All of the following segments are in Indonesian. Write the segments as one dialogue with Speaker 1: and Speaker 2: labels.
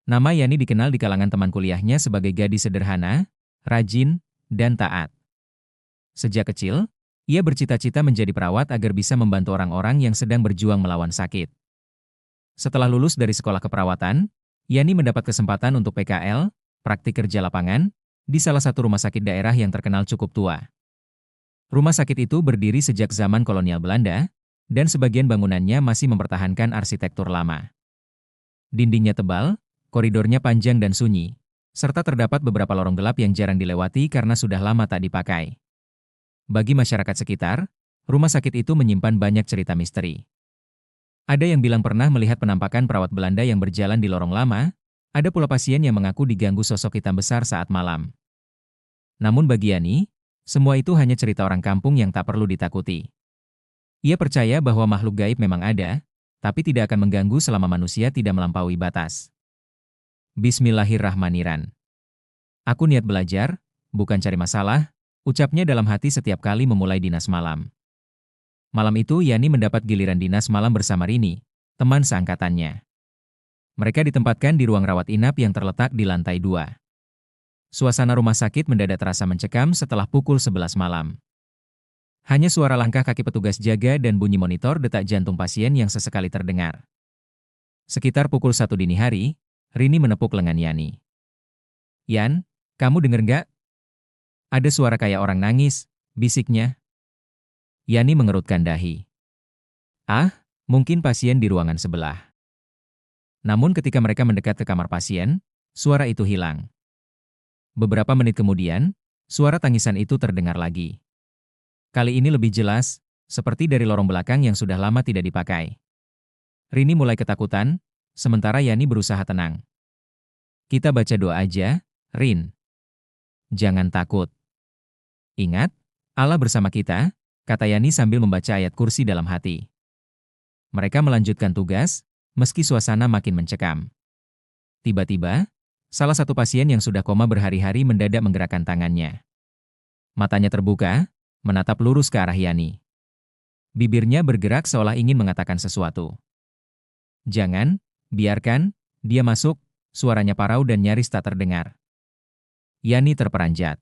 Speaker 1: Nama Yani dikenal di kalangan teman kuliahnya sebagai gadis sederhana, rajin, dan taat. Sejak kecil, ia bercita-cita menjadi perawat agar bisa membantu orang-orang yang sedang berjuang melawan sakit. Setelah lulus dari sekolah keperawatan, Yani mendapat kesempatan untuk PKL, praktik kerja lapangan, di salah satu rumah sakit daerah yang terkenal cukup tua. Rumah sakit itu berdiri sejak zaman kolonial Belanda, dan sebagian bangunannya masih mempertahankan arsitektur lama. Dindingnya tebal, koridornya panjang dan sunyi, serta terdapat beberapa lorong gelap yang jarang dilewati karena sudah lama tak dipakai. Bagi masyarakat sekitar, rumah sakit itu menyimpan banyak cerita misteri. Ada yang bilang pernah melihat penampakan perawat Belanda yang berjalan di lorong lama, ada pula pasien yang mengaku diganggu sosok hitam besar saat malam. Namun bagi Yani, semua itu hanya cerita orang kampung yang tak perlu ditakuti. Ia percaya bahwa makhluk gaib memang ada, tapi tidak akan mengganggu selama manusia tidak melampaui batas. Bismillahirrahmanirrahim. Aku niat belajar, bukan cari masalah, ucapnya dalam hati setiap kali memulai dinas malam. Malam itu Yani mendapat giliran dinas malam bersama Rini, teman seangkatannya. Mereka ditempatkan di ruang rawat inap yang terletak di lantai 2. Suasana rumah sakit mendadak terasa mencekam setelah pukul 11 malam. Hanya suara langkah kaki petugas jaga dan bunyi monitor detak jantung pasien yang sesekali terdengar. Sekitar pukul 1 dini hari, Rini menepuk lengan Yani. "Yan, kamu denger nggak? Ada suara kayak orang nangis," bisiknya. Yani mengerutkan dahi. "Ah, mungkin pasien di ruangan sebelah." Namun ketika mereka mendekat ke kamar pasien, suara itu hilang. Beberapa menit kemudian, suara tangisan itu terdengar lagi. Kali ini lebih jelas, seperti dari lorong belakang yang sudah lama tidak dipakai. Rini mulai ketakutan, sementara Yani berusaha tenang. "Kita baca doa aja, Rin. Jangan takut. Ingat, Allah bersama kita," kata Yani sambil membaca ayat kursi dalam hati. Mereka melanjutkan tugas, meski suasana makin mencekam. Tiba-tiba, salah satu pasien yang sudah koma berhari-hari mendadak menggerakkan tangannya. Matanya terbuka, menatap lurus ke arah Yani. Bibirnya bergerak seolah ingin mengatakan sesuatu. "Jangan, biarkan, dia masuk," suaranya parau dan nyaris tak terdengar. Yani terperanjat.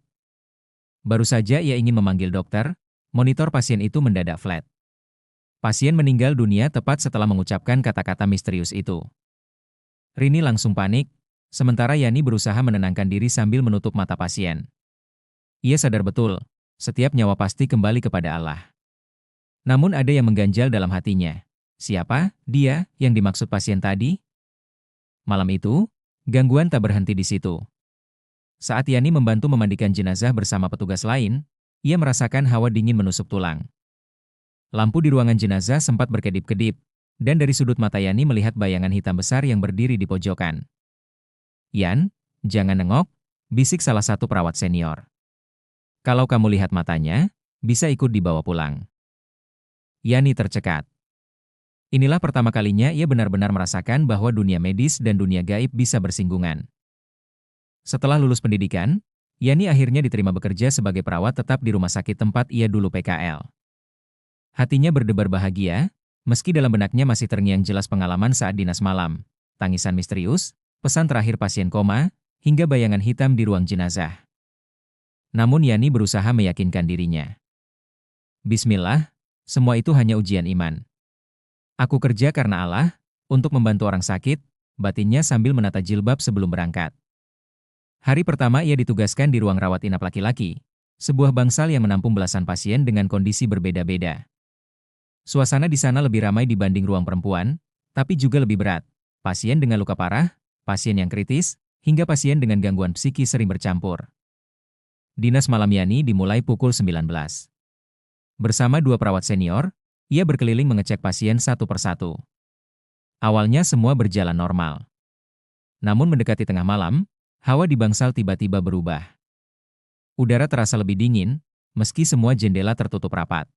Speaker 1: Baru saja ia ingin memanggil dokter, monitor pasien itu mendadak flat. Pasien meninggal dunia tepat setelah mengucapkan kata-kata misterius itu. Rini langsung panik, sementara Yani berusaha menenangkan diri sambil menutup mata pasien. Ia sadar betul, setiap nyawa pasti kembali kepada Allah. Namun ada yang mengganjal dalam hatinya. Siapa dia yang dimaksud pasien tadi? Malam itu, gangguan tak berhenti di situ. Saat Yani membantu memandikan jenazah bersama petugas lain, ia merasakan hawa dingin menusuk tulang. Lampu di ruangan jenazah sempat berkedip-kedip, dan dari sudut mata Yani melihat bayangan hitam besar yang berdiri di pojokan. "Yan, jangan nengok," bisik salah satu perawat senior. "Kalau kamu lihat matanya, bisa ikut dibawa pulang." Yani tercekat. Inilah pertama kalinya ia benar-benar merasakan bahwa dunia medis dan dunia gaib bisa bersinggungan. Setelah lulus pendidikan, Yani akhirnya diterima bekerja sebagai perawat tetap di rumah sakit tempat ia dulu PKL. Hatinya berdebar bahagia, meski dalam benaknya masih terngiang jelas pengalaman saat dinas malam, tangisan misterius, pesan terakhir pasien koma, hingga bayangan hitam di ruang jenazah. Namun Yani berusaha meyakinkan dirinya. "Bismillah, semua itu hanya ujian iman. Aku kerja karena Allah, untuk membantu orang sakit," batinnya sambil menata jilbab sebelum berangkat. Hari pertama ia ditugaskan di ruang rawat inap laki-laki, sebuah bangsal yang menampung belasan pasien dengan kondisi berbeda-beda. Suasana di sana lebih ramai dibanding ruang perempuan, tapi juga lebih berat. Pasien dengan luka parah, pasien yang kritis, hingga pasien dengan gangguan psikis sering bercampur. Dinas malam Yani dimulai pukul 19. Bersama dua perawat senior, ia berkeliling mengecek pasien satu persatu. Awalnya semua berjalan normal. Namun mendekati tengah malam, hawa di bangsal tiba-tiba berubah. Udara terasa lebih dingin, meski semua jendela tertutup rapat.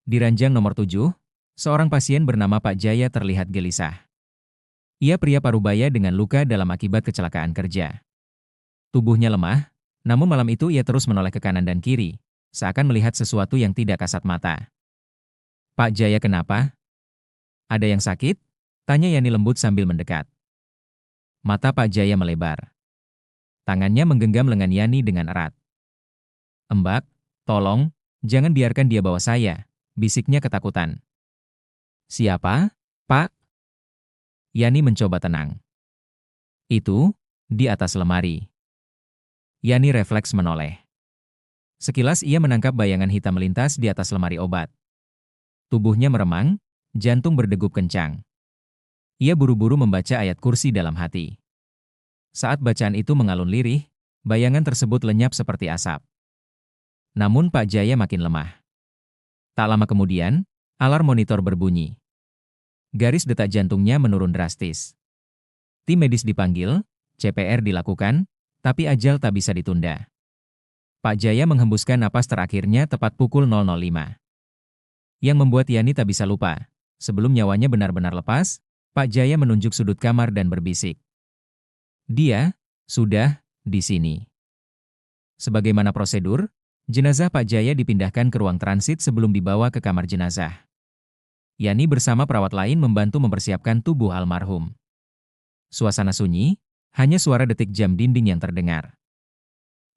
Speaker 1: Di ranjang nomor 7, seorang pasien bernama Pak Jaya terlihat gelisah. Ia pria parubaya dengan luka dalam akibat kecelakaan kerja. Tubuhnya lemah, namun malam itu ia terus menoleh ke kanan dan kiri, seakan melihat sesuatu yang tidak kasat mata. "Pak Jaya, kenapa? Ada yang sakit?" tanya Yani lembut sambil mendekat. Mata Pak Jaya melebar. Tangannya menggenggam lengan Yani dengan erat. "Mbak, tolong, jangan biarkan dia bawa saya," bisiknya ketakutan. "Siapa, Pak?" Yani mencoba tenang. "Itu, di atas lemari." Yani refleks menoleh. Sekilas ia menangkap bayangan hitam melintas di atas lemari obat. Tubuhnya meremang, jantung berdegup kencang. Ia buru-buru membaca ayat kursi dalam hati. Saat bacaan itu mengalun lirih, bayangan tersebut lenyap seperti asap. Namun Pak Jaya makin lemah. Tak lama kemudian, alarm monitor berbunyi. Garis detak jantungnya menurun drastis. Tim medis dipanggil, CPR dilakukan, tapi ajal tak bisa ditunda. Pak Jaya menghembuskan napas terakhirnya tepat pukul 00.05. Yang membuat Yani tak bisa lupa. Sebelum nyawanya benar-benar lepas, Pak Jaya menunjuk sudut kamar dan berbisik. "Dia sudah di sini." Sebagaimana prosedur, jenazah Pak Jaya dipindahkan ke ruang transit sebelum dibawa ke kamar jenazah. Yani bersama perawat lain membantu mempersiapkan tubuh almarhum. Suasana sunyi, hanya suara detik jam dinding yang terdengar.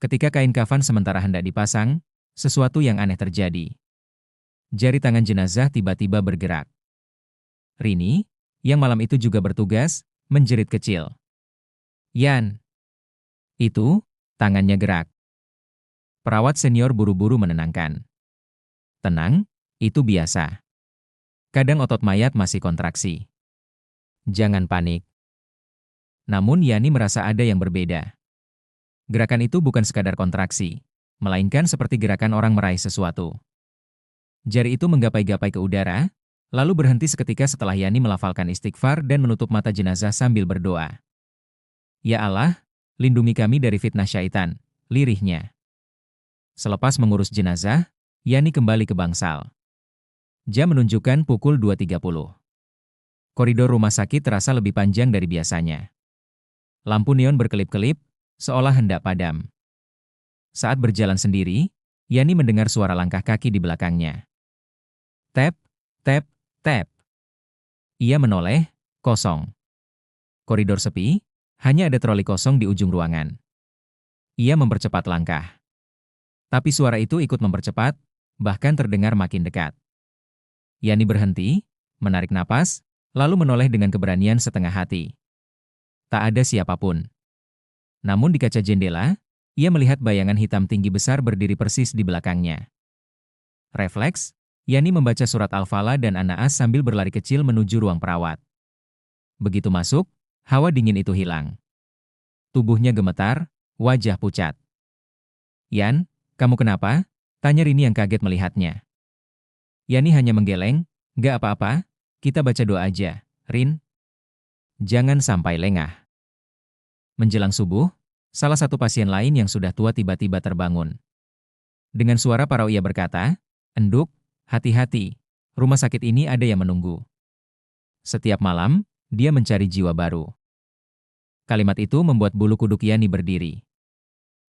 Speaker 1: Ketika kain kafan sementara hendak dipasang, sesuatu yang aneh terjadi. Jari tangan jenazah tiba-tiba bergerak. Rini, yang malam itu juga bertugas, menjerit kecil. "Yan!" Itu, tangannya gerak. Perawat senior buru-buru menenangkan. "Tenang, itu biasa. Kadang otot mayat masih kontraksi. Jangan panik." Namun Yani merasa ada yang berbeda. Gerakan itu bukan sekadar kontraksi, melainkan seperti gerakan orang meraih sesuatu. Jari itu menggapai-gapai ke udara, lalu berhenti seketika setelah Yani melafalkan istighfar dan menutup mata jenazah sambil berdoa. "Ya Allah, lindungi kami dari fitnah syaitan," lirihnya. Selepas mengurus jenazah, Yani kembali ke bangsal. Jam menunjukkan pukul 2.30. Koridor rumah sakit terasa lebih panjang dari biasanya. Lampu neon berkelip-kelip, seolah hendak padam. Saat berjalan sendiri, Yani mendengar suara langkah kaki di belakangnya. Tap, tap, tap. Ia menoleh, kosong. Koridor sepi, hanya ada troli kosong di ujung ruangan. Ia mempercepat langkah. Tapi suara itu ikut mempercepat, bahkan terdengar makin dekat. Yani berhenti, menarik napas, lalu menoleh dengan keberanian setengah hati. Tak ada siapapun. Namun di kaca jendela, ia melihat bayangan hitam tinggi besar berdiri persis di belakangnya. Refleks, Yani membaca surat Al-Falaq dan An-Naas sambil berlari kecil menuju ruang perawat. Begitu masuk, hawa dingin itu hilang. Tubuhnya gemetar, wajah pucat. "Yan, kamu kenapa?" tanya Rini yang kaget melihatnya. Yani hanya menggeleng, "Gak apa-apa, kita baca doa aja, Rin. Jangan sampai lengah." Menjelang subuh, salah satu pasien lain yang sudah tua tiba-tiba terbangun. Dengan suara parau ia berkata, "Enduk, hati-hati, rumah sakit ini ada yang menunggu." Setiap malam, dia mencari jiwa baru. Kalimat itu membuat bulu kuduk Yani berdiri.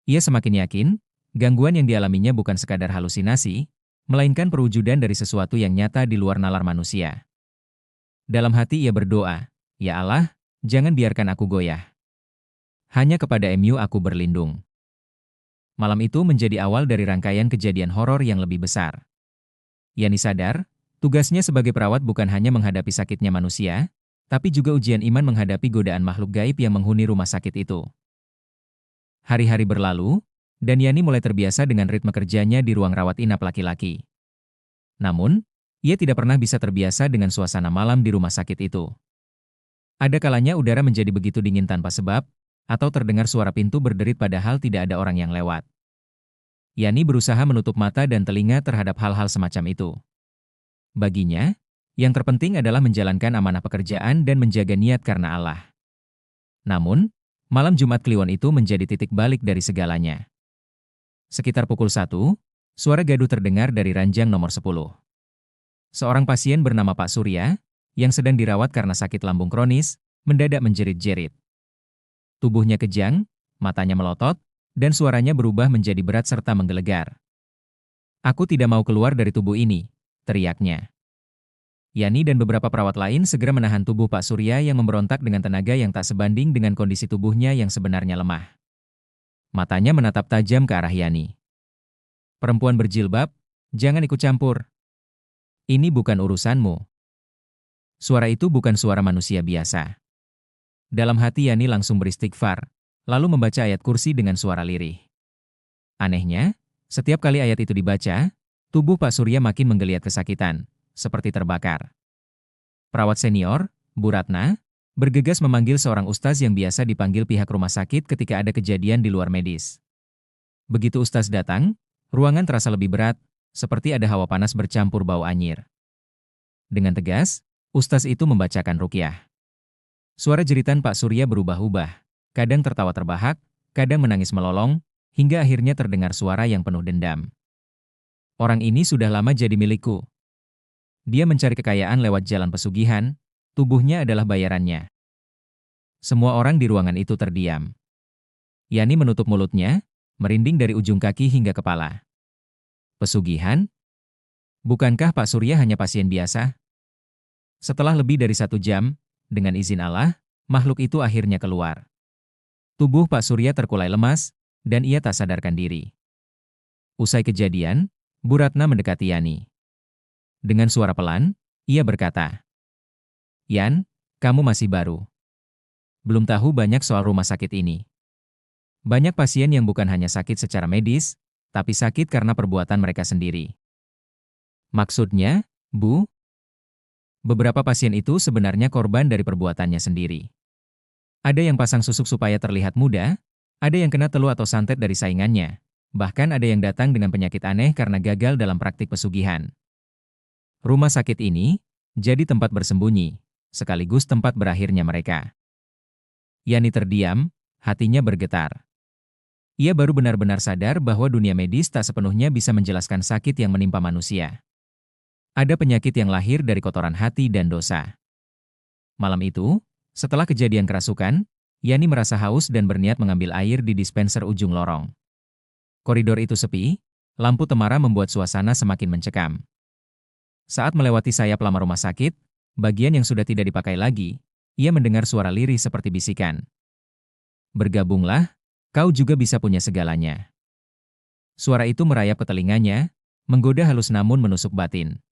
Speaker 1: Ia semakin yakin, gangguan yang dialaminya bukan sekadar halusinasi, melainkan perwujudan dari sesuatu yang nyata di luar nalar manusia. Dalam hati ia berdoa, "Ya Allah, jangan biarkan aku goyah. Hanya kepada MU aku berlindung." Malam itu menjadi awal dari rangkaian kejadian horor yang lebih besar. Yani sadar, tugasnya sebagai perawat bukan hanya menghadapi sakitnya manusia, tapi juga ujian iman menghadapi godaan makhluk gaib yang menghuni rumah sakit itu. Hari-hari berlalu, dan Yani mulai terbiasa dengan ritme kerjanya di ruang rawat inap laki-laki. Namun, ia tidak pernah bisa terbiasa dengan suasana malam di rumah sakit itu. Ada kalanya udara menjadi begitu dingin tanpa sebab, atau terdengar suara pintu berderit padahal tidak ada orang yang lewat. Yani berusaha menutup mata dan telinga terhadap hal-hal semacam itu. Baginya, yang terpenting adalah menjalankan amanah pekerjaan dan menjaga niat karena Allah. Namun, malam Jumat Kliwon itu menjadi titik balik dari segalanya. Sekitar pukul 1, suara gaduh terdengar dari ranjang nomor 10. Seorang pasien bernama Pak Surya, yang sedang dirawat karena sakit lambung kronis, mendadak menjerit-jerit. Tubuhnya kejang, matanya melotot, dan suaranya berubah menjadi berat serta menggelegar. "Aku tidak mau keluar dari tubuh ini," teriaknya. Yani dan beberapa perawat lain segera menahan tubuh Pak Surya yang memberontak dengan tenaga yang tak sebanding dengan kondisi tubuhnya yang sebenarnya lemah. Matanya menatap tajam ke arah Yani. Perempuan berjilbab, jangan ikut campur. Ini bukan urusanmu. Suara itu bukan suara manusia biasa. Dalam hati Yani langsung beristighfar, lalu membaca ayat kursi dengan suara lirih. Anehnya, setiap kali ayat itu dibaca, tubuh Pak Surya makin menggeliat kesakitan, seperti terbakar. Perawat senior, Bu Ratna, bergegas memanggil seorang ustaz yang biasa dipanggil pihak rumah sakit ketika ada kejadian di luar medis. Begitu ustaz datang, ruangan terasa lebih berat, seperti ada hawa panas bercampur bau anyir. Dengan tegas, ustaz itu membacakan ruqyah. Suara jeritan Pak Surya berubah-ubah, kadang tertawa terbahak, kadang menangis melolong, hingga akhirnya terdengar suara yang penuh dendam. Orang ini sudah lama jadi milikku. Dia mencari kekayaan lewat jalan pesugihan, tubuhnya adalah bayarannya. Semua orang di ruangan itu terdiam. Yani menutup mulutnya, merinding dari ujung kaki hingga kepala. Pesugihan? Bukankah Pak Surya hanya pasien biasa? Setelah lebih dari 1 jam, dengan izin Allah, makhluk itu akhirnya keluar. Tubuh Pak Surya terkulai lemas, dan ia tak sadarkan diri. Usai kejadian, Bu Ratna mendekati Yani. Dengan suara pelan, ia berkata, "Yan, kamu masih baru. Belum tahu banyak soal rumah sakit ini. Banyak pasien yang bukan hanya sakit secara medis, tapi sakit karena perbuatan mereka sendiri." Maksudnya, Bu? Beberapa pasien itu sebenarnya korban dari perbuatannya sendiri. Ada yang pasang susuk supaya terlihat muda, ada yang kena teluh atau santet dari saingannya, bahkan ada yang datang dengan penyakit aneh karena gagal dalam praktik pesugihan. Rumah sakit ini jadi tempat bersembunyi, sekaligus tempat berakhirnya mereka. Yani terdiam, hatinya bergetar. Ia baru benar-benar sadar bahwa dunia medis tak sepenuhnya bisa menjelaskan sakit yang menimpa manusia. Ada penyakit yang lahir dari kotoran hati dan dosa. Malam itu, setelah kejadian kerasukan, Yani merasa haus dan berniat mengambil air di dispenser ujung lorong. Koridor itu sepi, lampu temara membuat suasana semakin mencekam. Saat melewati sayap lama rumah sakit, bagian yang sudah tidak dipakai lagi, ia mendengar suara lirih seperti bisikan. "Bergabunglah, kau juga bisa punya segalanya." Suara itu merayap ke telinganya, menggoda halus namun menusuk batin.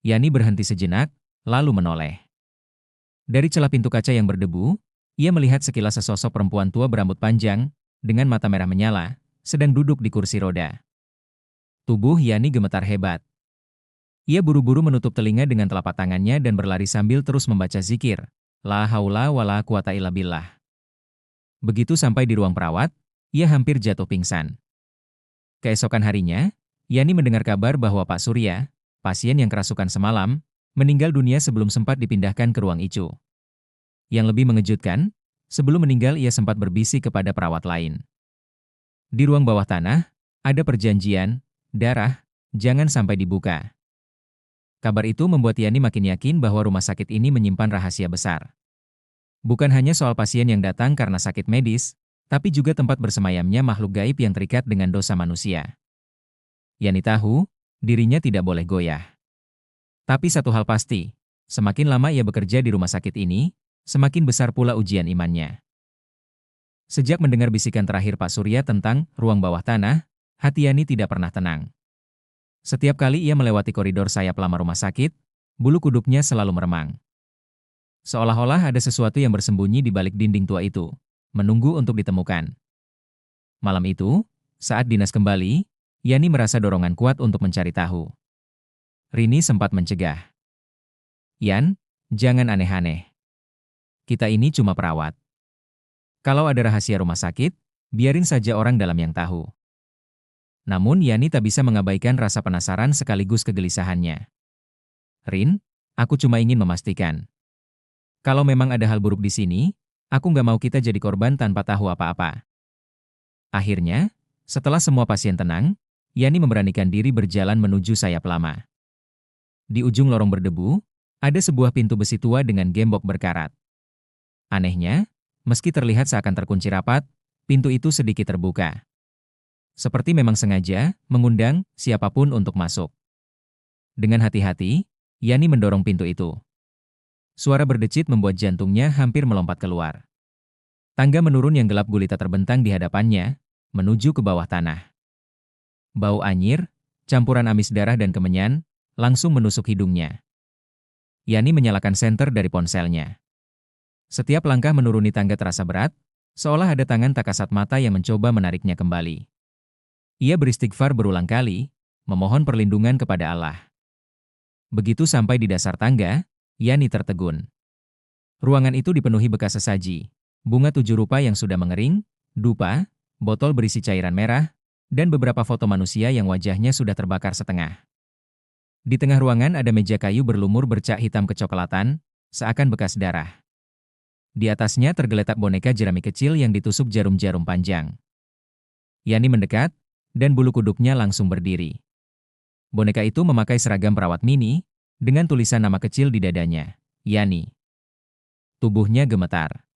Speaker 1: Yani berhenti sejenak, lalu menoleh. Dari celah pintu kaca yang berdebu, ia melihat sekilas sesosok perempuan tua berambut panjang, dengan mata merah menyala, sedang duduk di kursi roda. Tubuh Yani gemetar hebat. Ia buru-buru menutup telinga dengan telapak tangannya dan berlari sambil terus membaca zikir, "La haula wa la quwata illa billah." Begitu sampai di ruang perawat, ia hampir jatuh pingsan. Keesokan harinya, Yani mendengar kabar bahwa Pak Surya, pasien yang kerasukan semalam, meninggal dunia sebelum sempat dipindahkan ke ruang ICU. Yang lebih mengejutkan, sebelum meninggal ia sempat berbisik kepada perawat lain. Di ruang bawah tanah, ada perjanjian, darah, jangan sampai dibuka. Kabar itu membuat Yani makin yakin bahwa rumah sakit ini menyimpan rahasia besar. Bukan hanya soal pasien yang datang karena sakit medis, tapi juga tempat bersemayamnya makhluk gaib yang terikat dengan dosa manusia. Yani tahu, dirinya tidak boleh goyah. Tapi satu hal pasti, semakin lama ia bekerja di rumah sakit ini, semakin besar pula ujian imannya. Sejak mendengar bisikan terakhir Pak Surya tentang ruang bawah tanah, hati Yani tidak pernah tenang. Setiap kali ia melewati koridor sayap lama rumah sakit, bulu kuduknya selalu meremang. Seolah-olah ada sesuatu yang bersembunyi di balik dinding tua itu, menunggu untuk ditemukan. Malam itu, saat dinas kembali, Yani merasa dorongan kuat untuk mencari tahu. Rini sempat mencegah. "Yan, jangan aneh-aneh. Kita ini cuma perawat. Kalau ada rahasia rumah sakit, biarin saja orang dalam yang tahu." Namun Yani tak bisa mengabaikan rasa penasaran sekaligus kegelisahannya. "Rin, aku cuma ingin memastikan. Kalau memang ada hal buruk di sini, aku nggak mau kita jadi korban tanpa tahu apa-apa." Akhirnya, setelah semua pasien tenang, Yani memberanikan diri berjalan menuju sayap lama. Di ujung lorong berdebu, ada sebuah pintu besi tua dengan gembok berkarat. Anehnya, meski terlihat seakan terkunci rapat, pintu itu sedikit terbuka. Seperti memang sengaja mengundang siapapun untuk masuk. Dengan hati-hati, Yani mendorong pintu itu. Suara berdecit membuat jantungnya hampir melompat keluar. Tangga menurun yang gelap gulita terbentang di hadapannya, menuju ke bawah tanah. Bau anyir, campuran amis darah dan kemenyan, langsung menusuk hidungnya. Yani menyalakan senter dari ponselnya. Setiap langkah menuruni tangga terasa berat, seolah ada tangan tak kasat mata yang mencoba menariknya kembali. Ia beristighfar berulang kali, memohon perlindungan kepada Allah. Begitu sampai di dasar tangga, Yani tertegun. Ruangan itu dipenuhi bekas sesaji, bunga 7 rupa yang sudah mengering, dupa, botol berisi cairan merah, dan beberapa foto manusia yang wajahnya sudah terbakar setengah. Di tengah ruangan ada meja kayu berlumur bercak hitam kecoklatan, seakan bekas darah. Di atasnya tergeletak boneka jerami kecil yang ditusuk jarum-jarum panjang. Yani mendekat, dan bulu kuduknya langsung berdiri. Boneka itu memakai seragam perawat mini, dengan tulisan nama kecil di dadanya, Yani. Tubuhnya gemetar.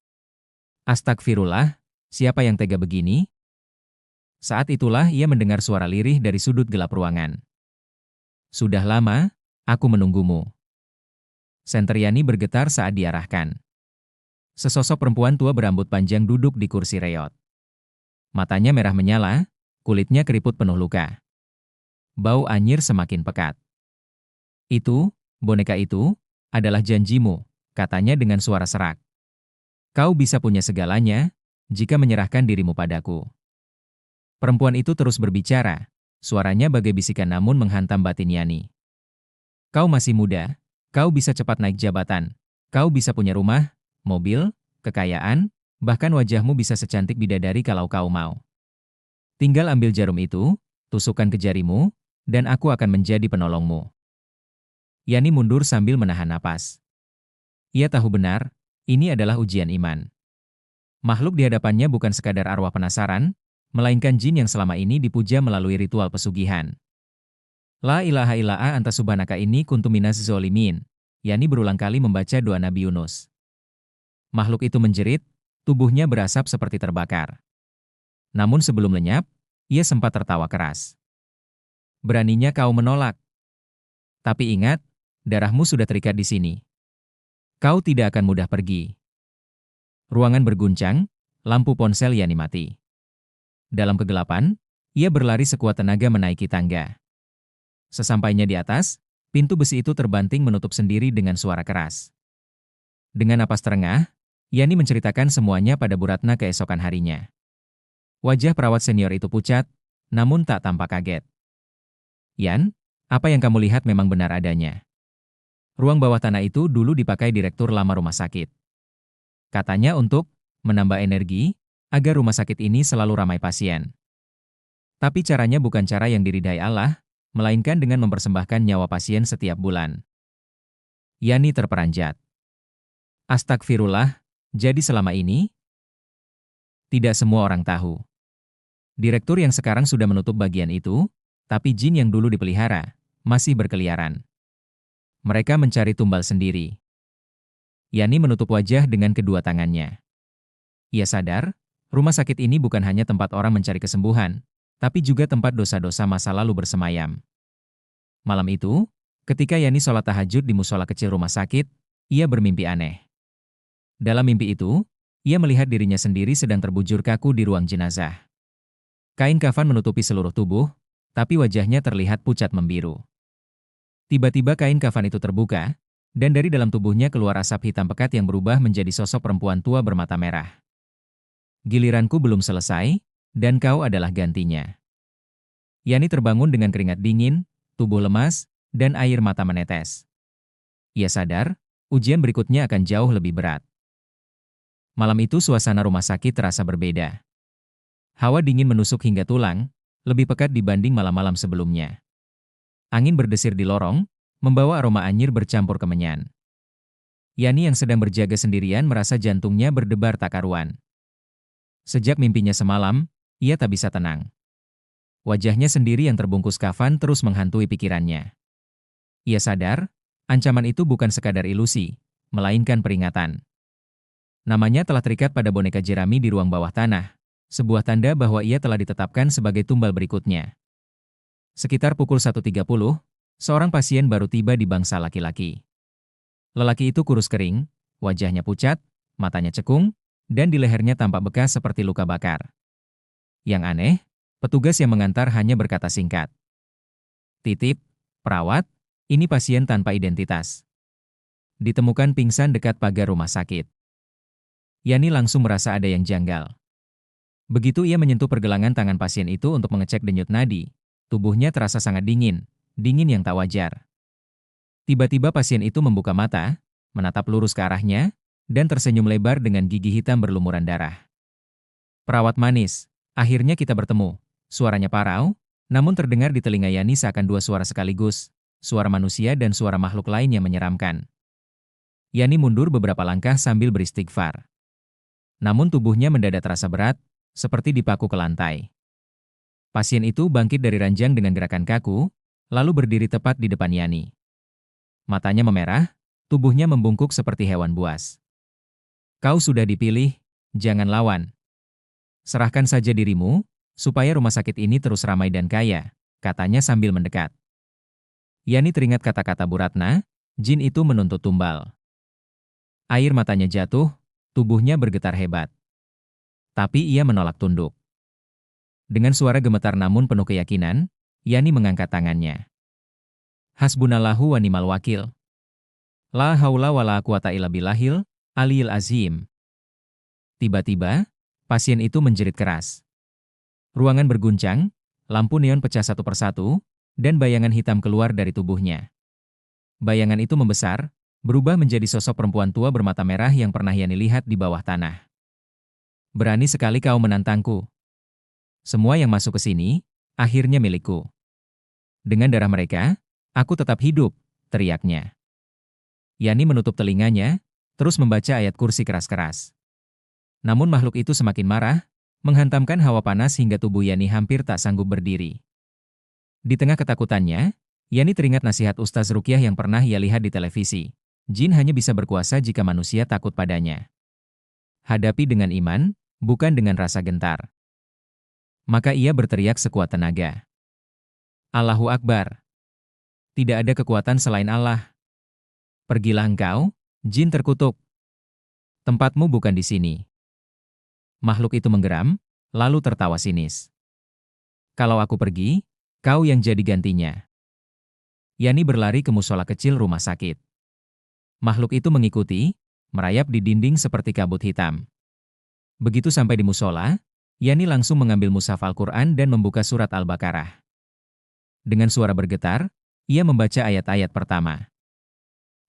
Speaker 1: Astagfirullah, siapa yang tega begini? Saat itulah ia mendengar suara lirih dari sudut gelap ruangan. Sudah lama, aku menunggumu. Senter Yani bergetar saat diarahkan. Sesosok perempuan tua berambut panjang duduk di kursi reot. Matanya merah menyala, kulitnya keriput penuh luka. Bau anyir semakin pekat. Itu, boneka itu, adalah janjimu, katanya dengan suara serak. Kau bisa punya segalanya, jika menyerahkan dirimu padaku. Perempuan itu terus berbicara, suaranya bagai bisikan namun menghantam batin Yani. Kau masih muda, kau bisa cepat naik jabatan, kau bisa punya rumah, mobil, kekayaan, bahkan wajahmu bisa secantik bidadari kalau kau mau. Tinggal ambil jarum itu, tusukkan ke jarimu, dan aku akan menjadi penolongmu. Yani mundur sambil menahan napas. Ia tahu benar, ini adalah ujian iman. Makhluk di hadapannya bukan sekadar arwah penasaran, melainkan jin yang selama ini dipuja melalui ritual pesugihan. La ilaha illa anta subhanaka ini kuntu minas zolimin. Yani berulang kali membaca doa Nabi Yunus. Makhluk itu menjerit, tubuhnya berasap seperti terbakar. Namun sebelum lenyap, ia sempat tertawa keras. Beraninya kau menolak. Tapi ingat, darahmu sudah terikat di sini. Kau tidak akan mudah pergi. Ruangan berguncang, lampu ponsel Yani mati. Dalam kegelapan, ia berlari sekuat tenaga menaiki tangga. Sesampainya di atas, pintu besi itu terbanting menutup sendiri dengan suara keras. Dengan napas terengah, Yani menceritakan semuanya pada Bu Ratna keesokan harinya. Wajah perawat senior itu pucat, namun tak tampak kaget. Yan, apa yang kamu lihat memang benar adanya. Ruang bawah tanah itu dulu dipakai direktur lama rumah sakit. Katanya untuk menambah energi, agar rumah sakit ini selalu ramai pasien. Tapi caranya bukan cara yang diridhai Allah, melainkan dengan mempersembahkan nyawa pasien setiap bulan. Yani terperanjat. Astagfirullah, jadi selama ini? Tidak semua orang tahu. Direktur yang sekarang sudah menutup bagian itu, tapi jin yang dulu dipelihara, masih berkeliaran. Mereka mencari tumbal sendiri. Yani menutup wajah dengan kedua tangannya. Ia sadar, rumah sakit ini bukan hanya tempat orang mencari kesembuhan, tapi juga tempat dosa-dosa masa lalu bersemayam. Malam itu, ketika Yani sholat tahajud di musola kecil rumah sakit, ia bermimpi aneh. Dalam mimpi itu, ia melihat dirinya sendiri sedang terbujur kaku di ruang jenazah. Kain kafan menutupi seluruh tubuh, tapi wajahnya terlihat pucat membiru. Tiba-tiba kain kafan itu terbuka, dan dari dalam tubuhnya keluar asap hitam pekat yang berubah menjadi sosok perempuan tua bermata merah. Giliranku belum selesai, dan kau adalah gantinya. Yani terbangun dengan keringat dingin, tubuh lemas, dan air mata menetes. Ia sadar, ujian berikutnya akan jauh lebih berat. Malam itu suasana rumah sakit terasa berbeda. Hawa dingin menusuk hingga tulang, lebih pekat dibanding malam-malam sebelumnya. Angin berdesir di lorong, membawa aroma anyir bercampur kemenyan. Yani yang sedang berjaga sendirian merasa jantungnya berdebar tak karuan. Sejak mimpinya semalam, ia tak bisa tenang. Wajahnya sendiri yang terbungkus kafan terus menghantui pikirannya. Ia sadar, ancaman itu bukan sekadar ilusi, melainkan peringatan. Namanya telah terikat pada boneka jerami di ruang bawah tanah, sebuah tanda bahwa ia telah ditetapkan sebagai tumbal berikutnya. Sekitar pukul 1.30, Seorang pasien baru tiba di bangsa laki-laki. Lelaki itu kurus kering, wajahnya pucat, matanya cekung, dan di lehernya tampak bekas seperti luka bakar. Yang aneh, petugas yang mengantar hanya berkata singkat. Titip, perawat, ini pasien tanpa identitas. Ditemukan pingsan dekat pagar rumah sakit. Yani langsung merasa ada yang janggal. Begitu ia menyentuh pergelangan tangan pasien itu untuk mengecek denyut nadi, tubuhnya terasa sangat dingin, dingin yang tak wajar. Tiba-tiba pasien itu membuka mata, menatap lurus ke arahnya, dan tersenyum lebar dengan gigi hitam berlumuran darah. Perawat manis, akhirnya kita bertemu. Suaranya parau, namun terdengar di telinga Yani seakan dua suara sekaligus, suara manusia dan suara makhluk lain yang menyeramkan. Yani mundur beberapa langkah sambil beristighfar. Namun tubuhnya mendadak terasa berat, seperti dipaku ke lantai. Pasien itu bangkit dari ranjang dengan gerakan kaku, lalu berdiri tepat di depan Yani. Matanya memerah, tubuhnya membungkuk seperti hewan buas. Kau sudah dipilih, jangan lawan. Serahkan saja dirimu, supaya rumah sakit ini terus ramai dan kaya, katanya sambil mendekat. Yani teringat kata-kata Bu Ratna, jin itu menuntut tumbal. Air matanya jatuh, tubuhnya bergetar hebat. Tapi ia menolak tunduk. Dengan suara gemetar namun penuh keyakinan, Yani mengangkat tangannya. Hasbunallahu wa ni'mal wakil. La haula wa la quwata illa billahil aliyil azim. Tiba-tiba, pasien itu menjerit keras. Ruangan berguncang, lampu neon pecah satu persatu, dan bayangan hitam keluar dari tubuhnya. Bayangan itu membesar, berubah menjadi sosok perempuan tua bermata merah yang pernah Yani lihat di bawah tanah. Berani sekali kau menantangku. Semua yang masuk ke sini, akhirnya milikku. Dengan darah mereka, aku tetap hidup, teriaknya. Yani menutup telinganya, terus membaca ayat kursi keras-keras. Namun makhluk itu semakin marah, menghantamkan hawa panas hingga tubuh Yani hampir tak sanggup berdiri. Di tengah ketakutannya, Yani teringat nasihat Ustaz Ruqyah yang pernah ia lihat di televisi. Jin hanya bisa berkuasa jika manusia takut padanya. Hadapi dengan iman, bukan dengan rasa gentar. Maka ia berteriak sekuat tenaga. Allahu Akbar. Tidak ada kekuatan selain Allah. Pergilah engkau, jin terkutuk. Tempatmu bukan di sini. Makhluk itu menggeram, lalu tertawa sinis. Kalau aku pergi, kau yang jadi gantinya. Yani berlari ke musola kecil rumah sakit. Makhluk itu mengikuti, merayap di dinding seperti kabut hitam. Begitu sampai di musola, Yani langsung mengambil mushaf Al-Quran dan membuka surat Al-Baqarah. Dengan suara bergetar, ia membaca ayat-ayat pertama.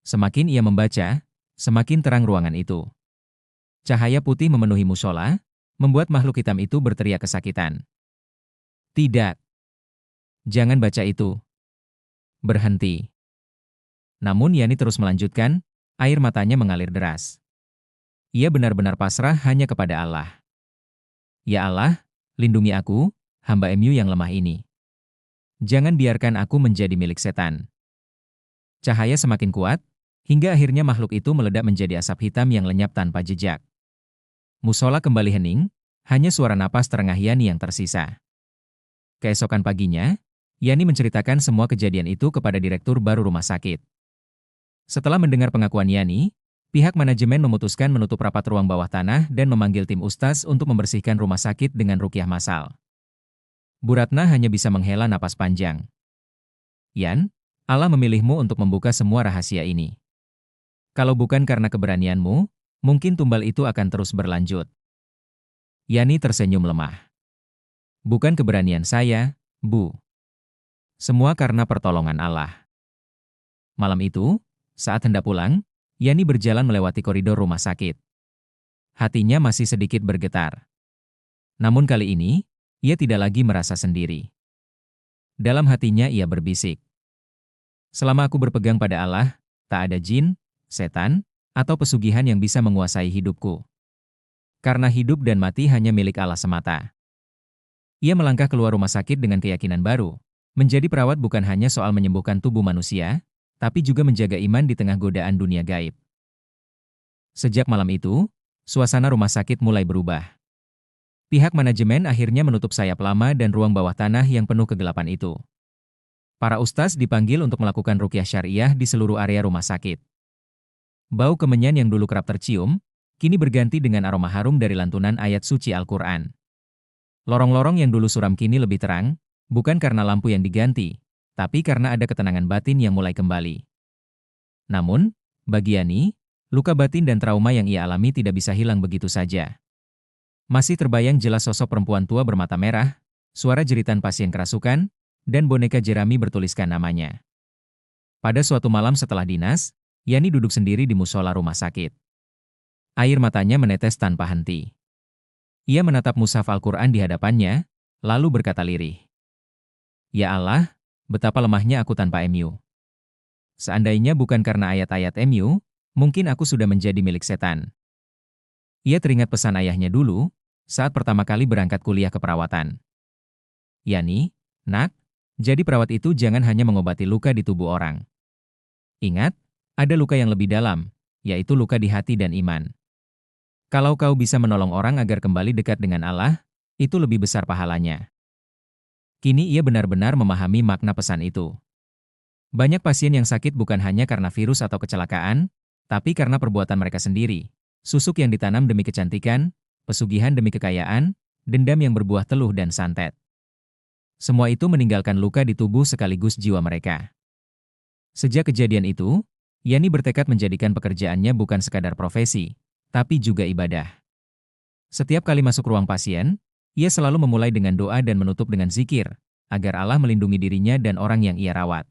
Speaker 1: Semakin ia membaca, semakin terang ruangan itu. Cahaya putih memenuhi musola, membuat makhluk hitam itu berteriak kesakitan. Tidak. Jangan baca itu. Berhenti. Namun Yani terus melanjutkan, air matanya mengalir deras. Ia benar-benar pasrah hanya kepada Allah. Ya Allah, lindungi aku, hamba MU yang lemah ini. Jangan biarkan aku menjadi milik setan. Cahaya semakin kuat, hingga akhirnya makhluk itu meledak menjadi asap hitam yang lenyap tanpa jejak. Musola kembali hening, hanya suara napas terengah Yani yang tersisa. Keesokan paginya, Yani menceritakan semua kejadian itu kepada direktur baru rumah sakit. Setelah mendengar pengakuan Yani, pihak manajemen memutuskan menutup rapat ruang bawah tanah dan memanggil tim ustaz untuk membersihkan rumah sakit dengan ruqyah massal. Bu Ratna hanya bisa menghela napas panjang. Yan, Allah memilihmu untuk membuka semua rahasia ini. Kalau bukan karena keberanianmu, mungkin tumbal itu akan terus berlanjut. Yani tersenyum lemah. Bukan keberanian saya, Bu. Semua karena pertolongan Allah. Malam itu, saat hendak pulang, Yani berjalan melewati koridor rumah sakit. Hatinya masih sedikit bergetar. Namun kali ini, ia tidak lagi merasa sendiri. Dalam hatinya ia berbisik. Selama aku berpegang pada Allah, tak ada jin, setan, atau pesugihan yang bisa menguasai hidupku. Karena hidup dan mati hanya milik Allah semata. Ia melangkah keluar rumah sakit dengan keyakinan baru. Menjadi perawat bukan hanya soal menyembuhkan tubuh manusia, tapi juga menjaga iman di tengah godaan dunia gaib. Sejak malam itu, suasana rumah sakit mulai berubah. Pihak manajemen akhirnya menutup sayap lama dan ruang bawah tanah yang penuh kegelapan itu. Para ustaz dipanggil untuk melakukan ruqyah syariah di seluruh area rumah sakit. Bau kemenyan yang dulu kerap tercium, kini berganti dengan aroma harum dari lantunan ayat suci Al-Quran. Lorong-lorong yang dulu suram kini lebih terang, bukan karena lampu yang diganti, tapi karena ada ketenangan batin yang mulai kembali. Namun, bagi Yani, luka batin dan trauma yang ia alami tidak bisa hilang begitu saja. Masih terbayang jelas sosok perempuan tua bermata merah, suara jeritan pasien kerasukan, dan boneka jerami bertuliskan namanya. Pada suatu malam setelah dinas, Yani duduk sendiri di musola rumah sakit. Air matanya menetes tanpa henti. Ia menatap mushaf Al-Quran di hadapannya, lalu berkata lirih, "Ya Allah, betapa lemahnya aku tanpa MU. Seandainya bukan karena ayat-ayat MU, mungkin aku sudah menjadi milik setan." Ia teringat pesan ayahnya dulu, saat pertama kali berangkat kuliah keperawatan. "Yani, nak, jadi perawat itu jangan hanya mengobati luka di tubuh orang. Ingat, ada luka yang lebih dalam, yaitu luka di hati dan iman. Kalau kau bisa menolong orang agar kembali dekat dengan Allah, itu lebih besar pahalanya." Kini ia benar-benar memahami makna pesan itu. Banyak pasien yang sakit bukan hanya karena virus atau kecelakaan, tapi karena perbuatan mereka sendiri. Susuk yang ditanam demi kecantikan, pesugihan demi kekayaan, dendam yang berbuah teluh dan santet. Semua itu meninggalkan luka di tubuh sekaligus jiwa mereka. Sejak kejadian itu, Yani bertekad menjadikan pekerjaannya bukan sekadar profesi, tapi juga ibadah. Setiap kali masuk ruang pasien, ia selalu memulai dengan doa dan menutup dengan zikir, agar Allah melindungi dirinya dan orang yang ia rawat.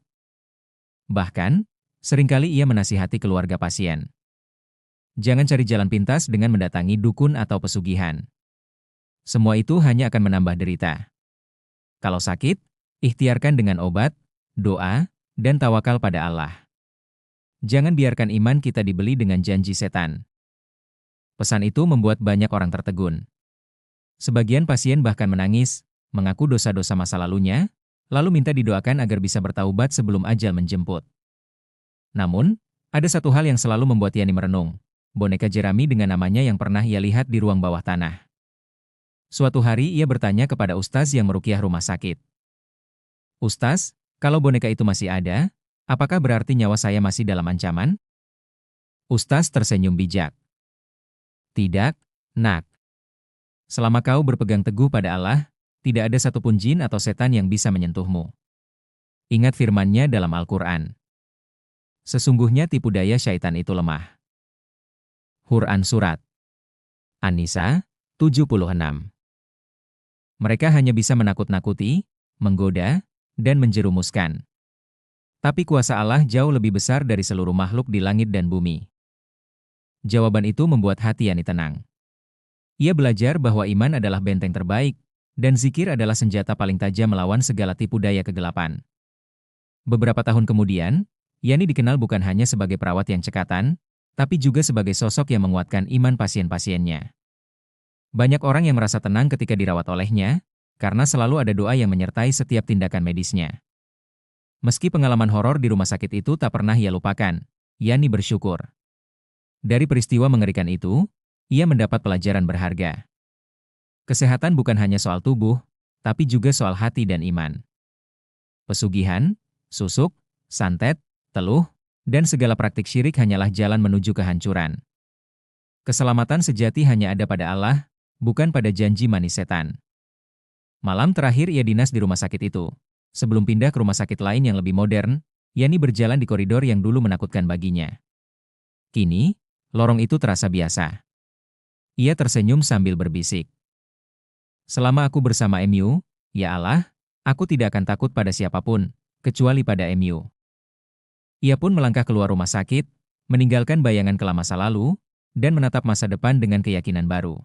Speaker 1: Bahkan, seringkali ia menasihati keluarga pasien. Jangan cari jalan pintas dengan mendatangi dukun atau pesugihan. Semua itu hanya akan menambah derita. Kalau sakit, ikhtiarkan dengan obat, doa, dan tawakal pada Allah. Jangan biarkan iman kita dibeli dengan janji setan. Pesan itu membuat banyak orang tertegun. Sebagian pasien bahkan menangis, mengaku dosa-dosa masa lalunya, lalu minta didoakan agar bisa bertaubat sebelum ajal menjemput. Namun, ada satu hal yang selalu membuat Yani merenung, boneka jerami dengan namanya yang pernah ia lihat di ruang bawah tanah. Suatu hari ia bertanya kepada ustaz yang meruqyah rumah sakit. "Ustaz, kalau boneka itu masih ada, apakah berarti nyawa saya masih dalam ancaman?" Ustaz tersenyum bijak. "Tidak, nak. Selama kau berpegang teguh pada Allah, tidak ada satupun jin atau setan yang bisa menyentuhmu. Ingat firman-Nya dalam Al-Quran. Sesungguhnya tipu daya syaitan itu lemah." Quran Surat An-Nisa 76. Mereka hanya bisa menakut-nakuti, menggoda, dan menjerumuskan. Tapi kuasa Allah jauh lebih besar dari seluruh makhluk di langit dan bumi. Jawaban itu membuat hati Yani tenang. Ia belajar bahwa iman adalah benteng terbaik, dan zikir adalah senjata paling tajam melawan segala tipu daya kegelapan. Beberapa tahun kemudian, Yani dikenal bukan hanya sebagai perawat yang cekatan, tapi juga sebagai sosok yang menguatkan iman pasien-pasiennya. Banyak orang yang merasa tenang ketika dirawat olehnya, karena selalu ada doa yang menyertai setiap tindakan medisnya. Meski pengalaman horor di rumah sakit itu tak pernah ia lupakan, Yani bersyukur. Dari peristiwa mengerikan itu, ia mendapat pelajaran berharga. Kesehatan bukan hanya soal tubuh, tapi juga soal hati dan iman. Pesugihan, susuk, santet, teluh, dan segala praktik syirik hanyalah jalan menuju kehancuran. Keselamatan sejati hanya ada pada Allah, bukan pada janji manis setan. Malam terakhir ia dinas di rumah sakit itu. Sebelum pindah ke rumah sakit lain yang lebih modern, Yani berjalan di koridor yang dulu menakutkan baginya. Kini, lorong itu terasa biasa. Ia tersenyum sambil berbisik. "Selama aku bersama MU, ya Allah, aku tidak akan takut pada siapapun, kecuali pada MU." Ia pun melangkah keluar rumah sakit, meninggalkan bayangan kelam masa lalu, dan menatap masa depan dengan keyakinan baru.